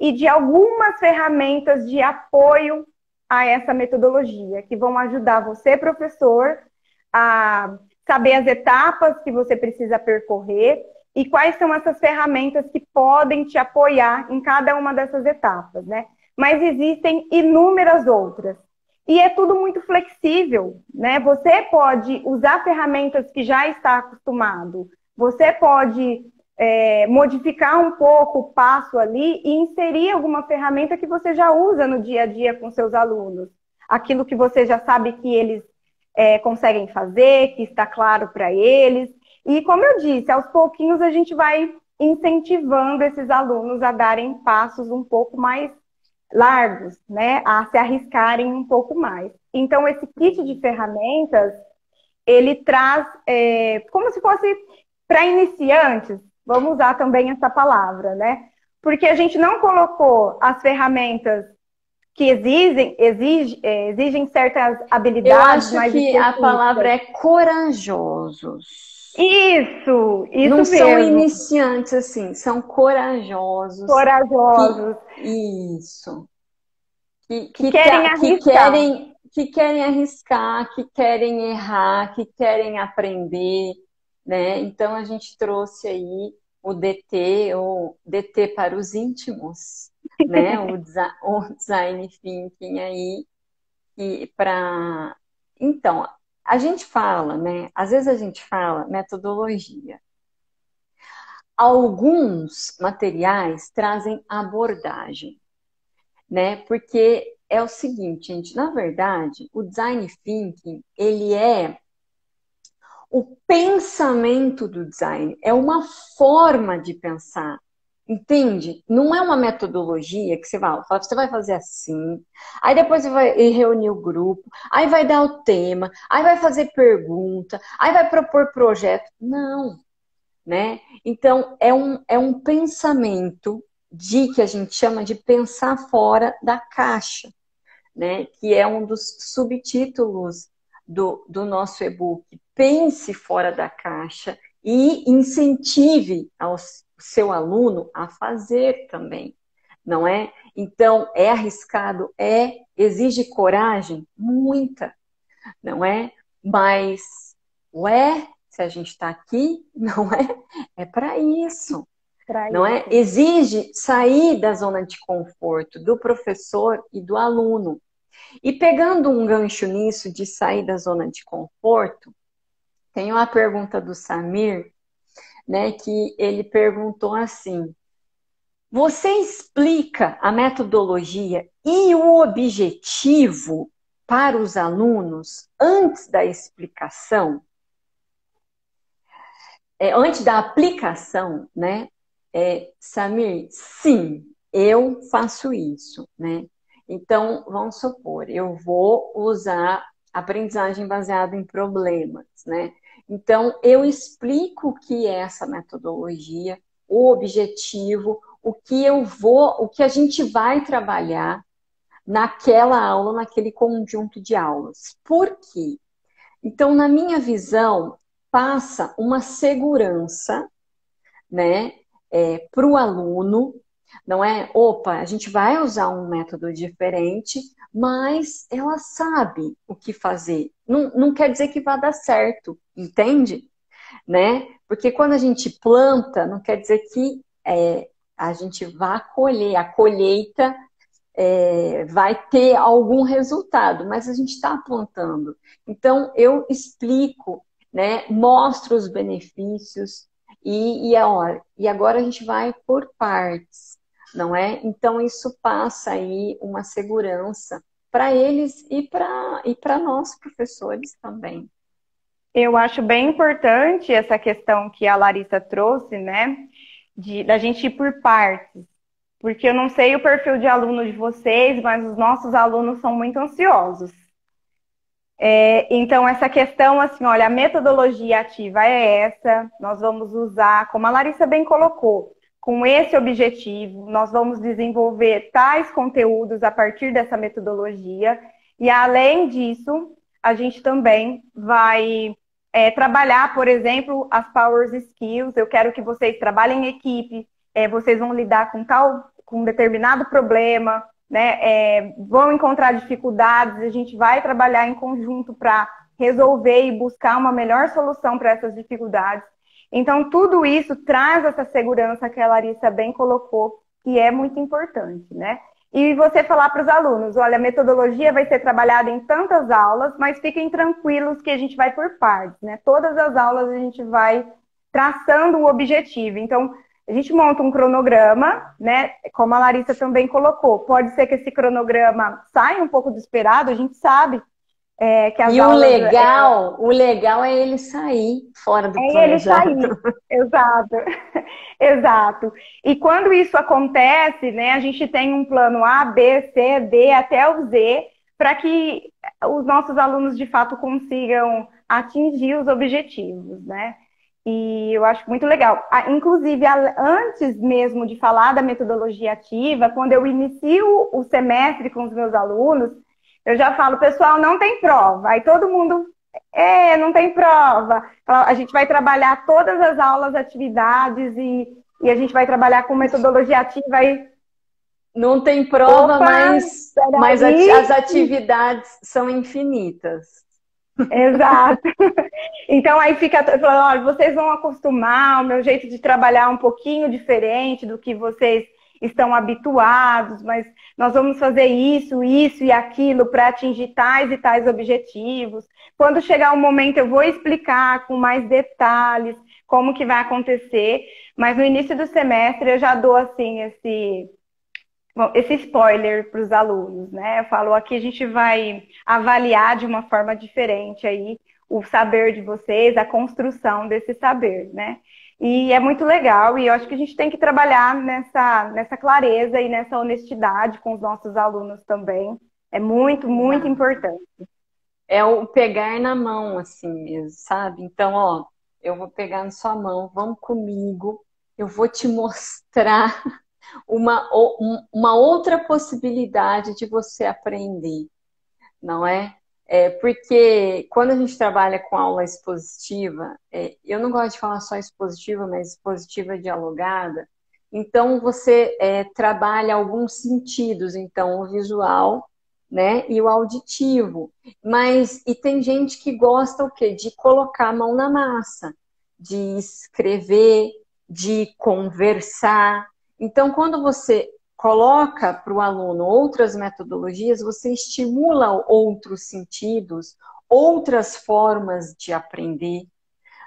e de algumas ferramentas de apoio a essa metodologia, que vão ajudar você, professor, a saber as etapas que você precisa percorrer e quais são essas ferramentas que podem te apoiar em cada uma dessas etapas, né? Mas existem inúmeras outras. E é tudo muito flexível, né? Você pode usar ferramentas que já está acostumado, você pode modificar um pouco o passo ali e inserir alguma ferramenta que você já usa no dia a dia com seus alunos. Aquilo que você já sabe que eles conseguem fazer, que está claro para eles. E como eu disse, aos pouquinhos a gente vai incentivando esses alunos a darem passos um pouco mais largos, né? A se arriscarem um pouco mais. Então, esse kit de ferramentas, ele traz como se fosse para iniciantes, vamos usar também essa palavra, né? Porque a gente não colocou as ferramentas que exigem certas Eu habilidades acho mais que a palavra específicas. é corajosos. Não Isso são mesmo, iniciantes assim, são corajosos que corajosos, isso, que querem arriscar. que querem arriscar, que querem errar, que querem aprender, né? Então a gente trouxe aí o DT, ou DT para os íntimos, né? O design thinking aí e para então a gente fala, né? Às vezes a gente fala metodologia. alguns materiais trazem abordagem, né? Porque é o seguinte, gente, na verdade, o design thinking, ele é o pensamento do design, é uma forma de pensar, entende? Não é uma metodologia que você vai fazer assim, aí depois você vai reunir o grupo, aí vai dar o tema, aí vai fazer pergunta, aí vai propor projeto. Não, né? Então, é um pensamento que a gente chama de pensar fora da caixa, né? Que é um dos subtítulos do nosso e-book. Pense fora da caixa e incentive o seu aluno a fazer também, não é? Então, é arriscado? Exige coragem? Muita, não é? Mas, se a gente está aqui, não é? É para isso, Para não é? isso. Exige sair da zona de conforto do professor e do aluno. E pegando um gancho nisso de sair da zona de conforto, tem uma pergunta do Samir, né, que ele perguntou assim: você explica a metodologia e o objetivo para os alunos antes da explicação? Antes da aplicação, né? Samir, sim, eu faço isso, né? Então, vamos supor, eu vou usar aprendizagem baseada em problemas, né? Então, eu explico o que é essa metodologia, o objetivo, o que a gente vai trabalhar naquela aula, naquele conjunto de aulas. Por quê? Então, na minha visão, passa uma segurança, né, para o aluno, não é? Opa, a gente vai usar um método diferente, mas ela sabe o que fazer. Não quer dizer que vai dar certo, entende? Né? Porque quando a gente planta, não quer dizer que a gente vá colher. A colheita vai ter algum resultado, mas a gente está plantando. Então, eu explico, né, mostro os benefícios e agora a gente vai por partes, não é? Então, isso passa aí uma segurança para eles e para nós, professores, também. Eu acho bem importante essa questão que a Larissa trouxe, né? Da gente ir por partes. Porque eu não sei o perfil de aluno de vocês, mas os nossos alunos são muito ansiosos. Então, essa questão, assim, olha, a metodologia ativa é essa, nós vamos usar, como a Larissa bem colocou, com esse objetivo, nós vamos desenvolver tais conteúdos a partir dessa metodologia, e além disso, a gente também vai trabalhar, por exemplo, as Power Skills. Eu quero que vocês trabalhem em equipe, vocês vão lidar com um determinado problema, né? Vão encontrar dificuldades, a gente vai trabalhar em conjunto para resolver e buscar uma melhor solução para essas dificuldades. Então, tudo isso traz essa segurança que a Larissa bem colocou, que é muito importante, né? E você falar para os alunos, olha, a metodologia vai ser trabalhada em tantas aulas, mas fiquem tranquilos que a gente vai por partes, né? Todas as aulas a gente vai traçando o objetivo. Então, a gente monta um cronograma, né? Como a Larissa também colocou. Pode ser que esse cronograma saia um pouco desesperado, a gente sabe que as e aulas... O legal é ele sair fora do ele planejado. sair, exato. Exato. E quando isso acontece, né, a gente tem um plano A, B, C, D, até o Z, para que os nossos alunos de fato consigam atingir os objetivos, né? E eu acho muito legal. Inclusive, antes mesmo de falar da metodologia ativa, quando eu inicio o semestre com os meus alunos, eu já falo, pessoal, não tem prova. Aí todo mundo, não tem prova. A gente vai trabalhar todas as aulas, atividades, e a gente vai trabalhar com metodologia ativa. E... Não tem prova, Opa, mas as atividades são infinitas. Exato. Então aí fica falando, olha, vocês vão acostumar, o meu jeito de trabalhar é um pouquinho diferente do que vocês estão habituados, mas nós vamos fazer isso, isso e aquilo para atingir tais e tais objetivos. Quando chegar o momento, eu vou explicar com mais detalhes como que vai acontecer, mas no início do semestre eu já dou assim esse spoiler para os alunos, né? Eu falo, aqui a gente vai avaliar de uma forma diferente aí o saber de vocês, a construção desse saber, né? E é muito legal, e eu acho que a gente tem que trabalhar nessa clareza e nessa honestidade com os nossos alunos também. É muito, muito Exato. importante. É o pegar na mão, assim mesmo, sabe? Então, ó, eu vou pegar na sua mão, vamos comigo, eu vou te mostrar uma outra possibilidade de você aprender, não é? Porque quando a gente trabalha com aula expositiva, eu não gosto de falar só expositiva, mas expositiva dialogada, então você trabalha alguns sentidos, então o visual, né, e o auditivo. E tem gente que gosta o quê? De colocar a mão na massa, de escrever, de conversar. Então, quando você coloca para o aluno outras metodologias, você estimula outros sentidos, outras formas de aprender,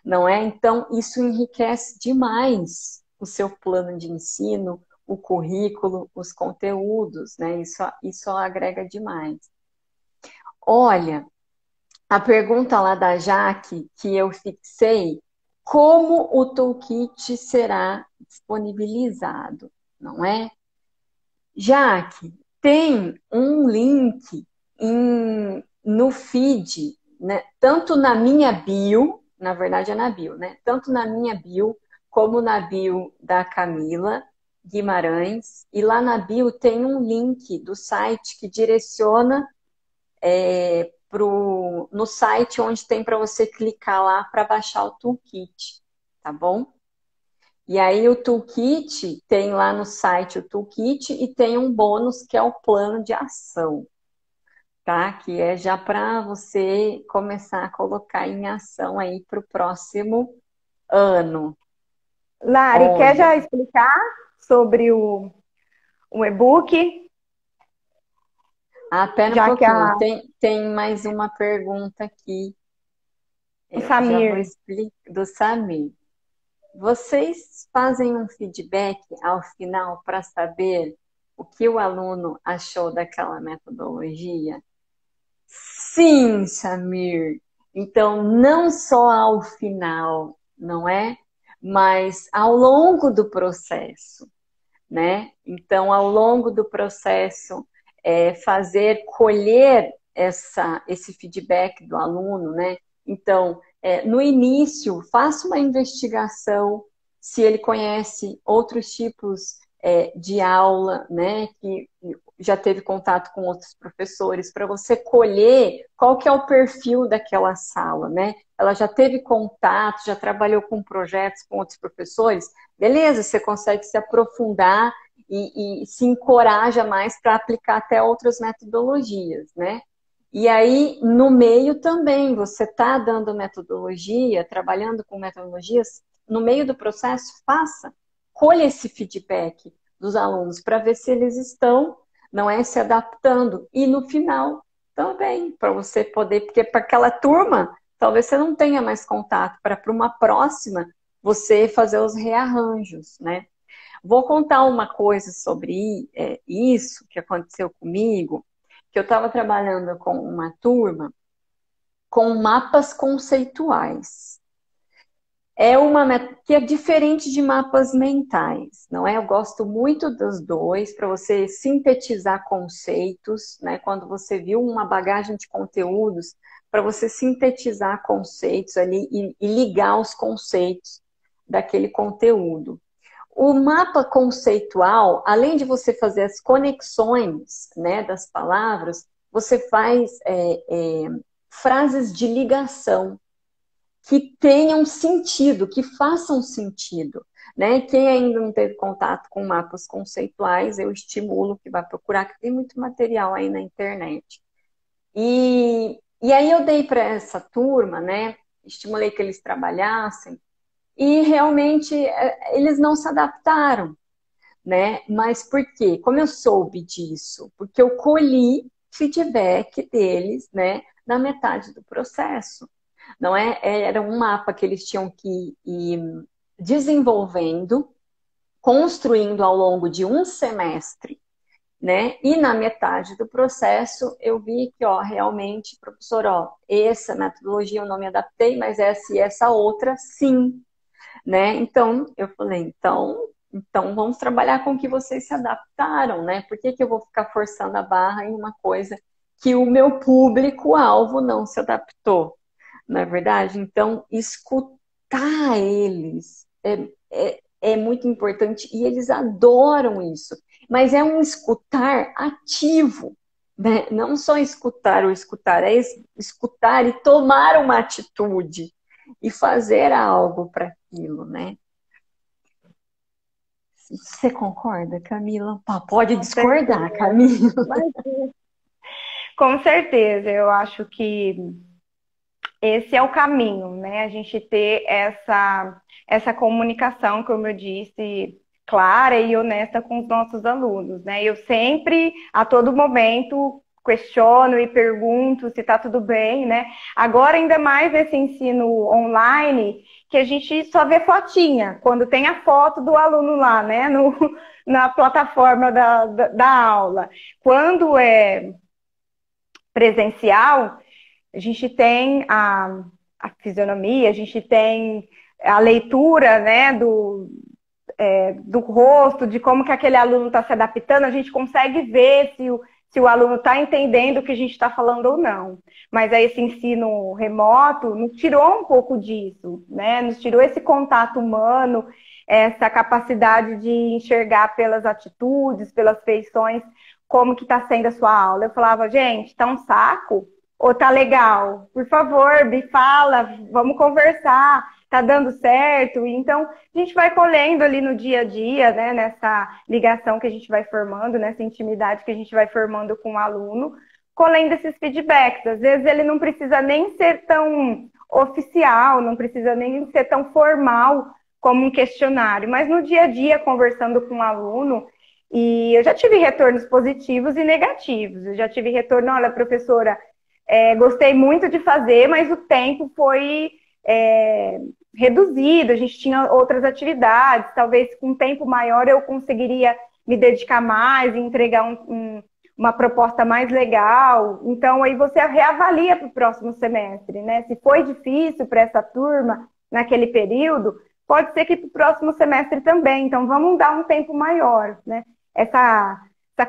não é? Então, isso enriquece demais o seu plano de ensino, o currículo, os conteúdos, né? Isso agrega demais. Olha, a pergunta lá da Jaque, que eu fixei, como o toolkit será disponibilizado, não é? Jaque, tem um link no feed, né? Tanto na minha bio, na verdade é na bio, né? Tanto na minha bio, como na bio da Camila Guimarães. E lá na bio tem um link do site que direciona no site onde tem para você clicar lá para baixar o toolkit, tá bom? E aí o toolkit tem lá no site o toolkit e tem um bônus que é o plano de ação, tá? Que é já para você começar a colocar em ação aí para o próximo ano. Lari, quer Olha, já explicar sobre o e-book? pera um Já que pouquinho, tem mais uma pergunta aqui. o Eu já vou Samir. explicar do Samir. Vocês fazem um feedback ao final para saber o que o aluno achou daquela metodologia? Sim, Samir. Então, não só ao final, não é? Mas ao longo do processo, né? Então, ao longo do processo, colher esse feedback do aluno, né? Então, no início, faça uma investigação se ele conhece outros tipos de aula, né? Que já teve contato com outros professores, para você colher qual que é o perfil daquela sala, né? Ela já teve contato, já trabalhou com projetos com outros professores, beleza, você consegue se aprofundar e se encoraja mais para aplicar até outras metodologias, né? E aí, no meio também, você está dando metodologia, trabalhando com metodologias, no meio do processo, colha esse feedback dos alunos para ver se eles estão, não é, se adaptando. E no final, também, para você poder, porque para aquela turma, talvez você não tenha mais contato, para uma próxima, você fazer os rearranjos, né? Vou contar uma coisa sobre isso que aconteceu comigo, que eu estava trabalhando com uma turma com mapas conceituais. Que é diferente de mapas mentais, não é? Eu gosto muito dos dois para você sintetizar conceitos, né? Quando você viu uma bagagem de conteúdos, para você sintetizar conceitos ali e ligar os conceitos daquele conteúdo. O mapa conceitual, além de você fazer as conexões, né, das palavras, você faz frases de ligação que tenham sentido, que façam sentido. Né? Quem ainda não teve contato com mapas conceituais, eu estimulo que vá procurar, que tem muito material aí na internet. E aí eu dei para essa turma, né, estimulei que eles trabalhassem, e realmente eles não se adaptaram. né? Mas por quê? Como eu soube disso? Porque eu colhi feedback deles, né, na metade do processo. Não é? Era um mapa que eles tinham que ir desenvolvendo, construindo ao longo de um semestre, né? E na metade do processo eu vi que, ó, realmente, professor, ó, essa metodologia eu não me adaptei, mas essa e essa outra, sim, né? Então, eu falei, então vamos trabalhar com o que vocês se adaptaram, né? Por que que eu vou ficar forçando a barra em uma coisa que o meu público-alvo não se adaptou? Não é verdade? Então, escutar eles é muito importante e eles adoram isso. Mas é um escutar ativo, né? Não só escutar ou escutar, é escutar e tomar uma atitude e fazer algo para aquilo, né? Você concorda, Camila? Pode Com discordar, certeza. Camila. Mas, com certeza, eu acho que esse é o caminho, né? A gente ter essa comunicação, como eu disse, clara e honesta com os nossos alunos, né? Eu sempre, a todo momento, questiono e pergunto se está tudo bem, né? Agora, ainda mais nesse ensino online, que a gente só vê fotinha, quando tem a foto do aluno lá, né? Na plataforma da aula. Quando é presencial, a gente tem a fisionomia, a gente tem a leitura, né, do rosto, de como que aquele aluno está se adaptando, a gente consegue ver se o aluno está entendendo o que a gente está falando ou não. Mas aí esse ensino remoto nos tirou um pouco disso, né? Nos tirou esse contato humano, essa capacidade de enxergar pelas atitudes, pelas feições, como que está sendo a sua aula. Eu falava, gente, tá um saco? Ou tá legal? Por favor, me fala, vamos conversar, tá dando certo? Então, a gente vai colhendo ali no dia a dia, né, nessa ligação que a gente vai formando, nessa intimidade que a gente vai formando com o aluno, colhendo esses feedbacks. Às vezes ele não precisa nem ser tão oficial, não precisa nem ser tão formal como um questionário, mas no dia a dia, conversando com o aluno, e eu já tive retornos positivos e negativos. Eu já tive retorno, olha, professora, gostei muito de fazer, mas o tempo foi reduzido, a gente tinha outras atividades, talvez com um tempo maior eu conseguiria me dedicar mais e entregar uma proposta mais legal. Então, aí você reavalia para o próximo semestre, né? Se foi difícil para essa turma naquele período, pode ser que para o próximo semestre também. Então, vamos dar um tempo maior, né? Essa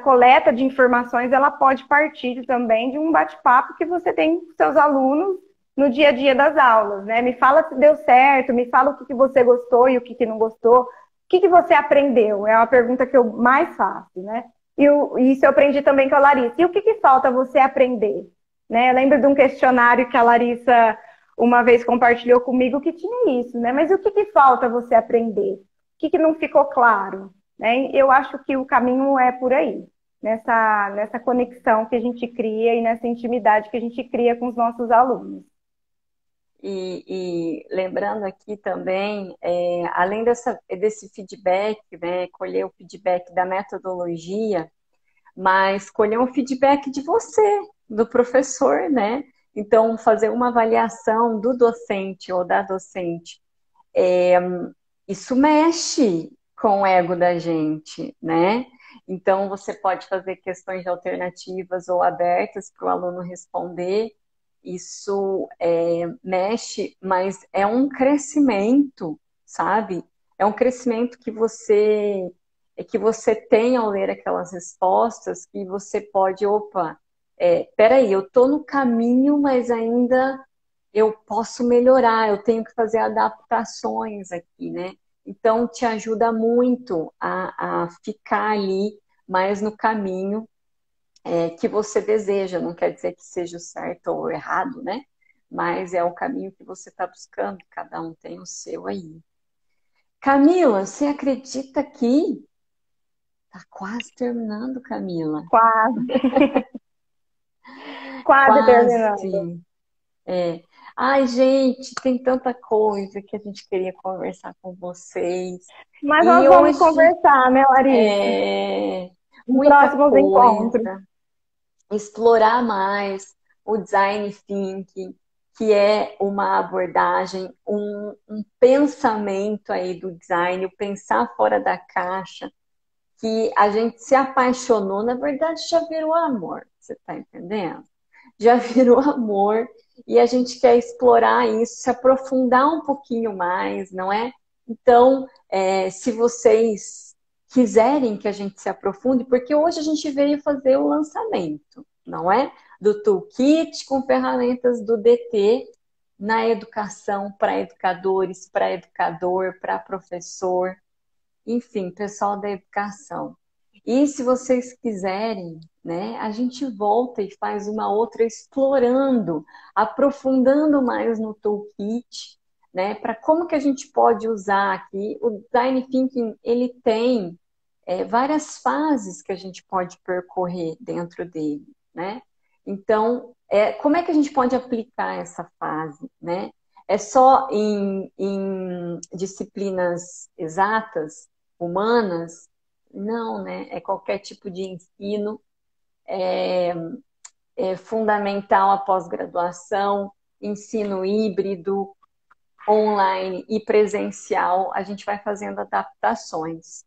coleta de informações, ela pode partir também de um bate-papo que você tem com seus alunos no dia a dia das aulas, né? Me fala se deu certo, me fala o que você gostou e o que não gostou, o que você aprendeu? É uma pergunta que eu mais faço, né? E isso eu aprendi também com a Larissa. E o que falta você aprender? Né? Eu lembro de um questionário que a Larissa uma vez compartilhou comigo que tinha isso, né? Mas o que falta você aprender? O que não ficou claro? Né? Eu acho que o caminho é por aí, nessa conexão que a gente cria e nessa intimidade que a gente cria com os nossos alunos. E lembrando aqui também, além desse feedback, né, colher o feedback da metodologia, mas colher um feedback de você, do professor, né? Então, fazer uma avaliação do docente ou da docente. Isso mexe com o ego da gente, né? Então, você pode fazer questões alternativas ou abertas para o aluno responder. Isso mexe, mas é um crescimento, sabe? É um crescimento que você tem ao ler aquelas respostas, que você pode, opa, peraí, eu estou no caminho, mas ainda eu posso melhorar, eu tenho que fazer adaptações aqui, né? Então, te ajuda muito a ficar ali mais no caminho que você deseja. Não quer dizer que seja o certo ou o errado, né? Mas é o caminho que você está buscando, cada um tem o seu aí. Camila, você acredita que tá quase terminando, Camila? Quase. Quase terminando. Quase. É. Ai, gente, tem tanta coisa que a gente queria conversar com vocês. Mas nós E vamos hoje conversar, né, Larissa? é Em muita próximos coisa, encontros. explorar mais o design thinking, que é uma abordagem, um pensamento aí do design, o pensar fora da caixa, que a gente se apaixonou, na verdade já virou amor, você está entendendo? Já virou amor e a gente quer explorar isso, se aprofundar um pouquinho mais, não é? Então, se vocês quiserem que a gente se aprofunde, porque hoje a gente veio fazer o lançamento, não é? Do Toolkit com ferramentas do DT na educação para educadores, para educador, para professor, enfim, pessoal da educação. E se vocês quiserem, né, a gente volta e faz uma outra explorando, aprofundando mais no toolkit, né, para como que a gente pode usar aqui. O Design Thinking, ele tem várias fases que a gente pode percorrer dentro dele, né? Então, como é que a gente pode aplicar essa fase, né? É só em disciplinas exatas, humanas? Não, né? É qualquer tipo de ensino, é fundamental a pós-graduação, ensino híbrido, online e presencial, a gente vai fazendo adaptações.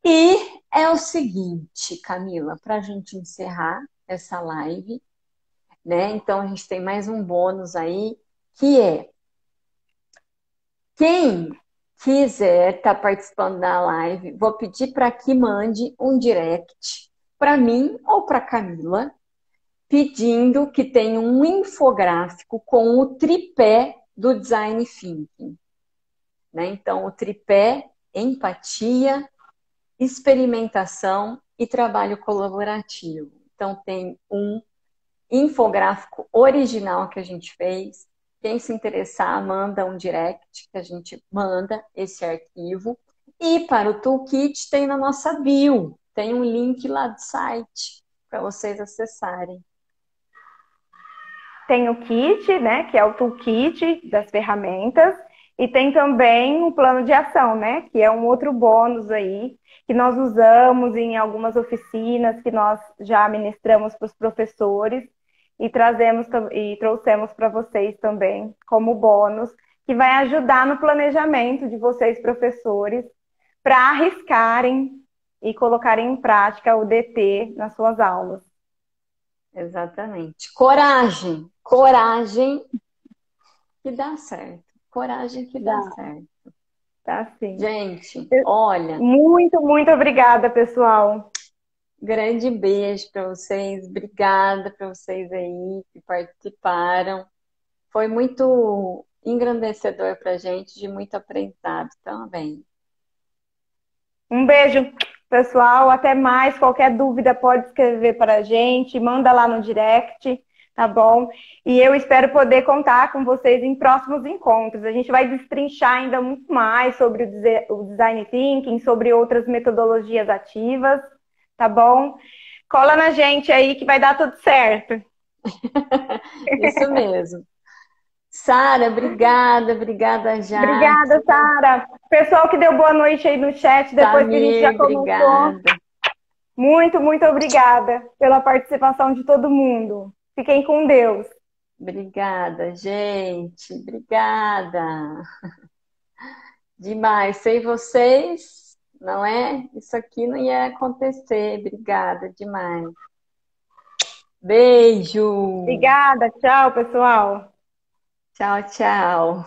E é o seguinte, Camila, para a gente encerrar essa live, né? Então a gente tem mais um bônus aí, que é quem quiser estar participando da live, vou pedir para que mande um direct para mim ou para Camila, pedindo que tenha um infográfico com o tripé do Design Thinking, né? Então o tripé, empatia, experimentação e trabalho colaborativo. Então, tem um infográfico original que a gente fez. Quem se interessar, manda um direct, que a gente manda esse arquivo. E para o Toolkit, tem na nossa bio. Tem um link lá do site para vocês acessarem. Tem o kit, né, que é o toolkit das ferramentas, e tem também o plano de ação, né, que é um outro bônus aí, que nós usamos em algumas oficinas que nós já ministramos para os professores e trouxemos para vocês também como bônus, que vai ajudar no planejamento de vocês, professores, para arriscarem e colocarem em prática o DT nas suas aulas. Exatamente. Coragem. Coragem que dá certo. Coragem que dá Dá, certo. tá sim. Gente, olha, Muito, muito obrigada, pessoal. grande beijo para vocês. Obrigada para vocês aí que participaram. Foi muito engrandecedor para a gente, de muito aprendizado também. Um beijo, pessoal. Até mais. Qualquer dúvida pode escrever para a gente, manda lá no direct, tá bom? E eu espero poder contar com vocês em próximos encontros. A gente vai destrinchar ainda muito mais sobre o design thinking, sobre outras metodologias ativas, tá bom? Cola na gente aí que vai dar tudo certo. Isso mesmo. Sara, obrigada, obrigada, Obrigada, Jaque. Sara. Pessoal que deu boa noite aí no chat, depois que a gente já Samir, começou. obrigada. Muito, muito obrigada pela participação de todo mundo. Fiquem com Deus. Obrigada, gente. Obrigada. Demais. Sem vocês, não é? Isso aqui não ia acontecer. Obrigada demais. Beijo. Obrigada. Tchau, pessoal. Tchau, tchau.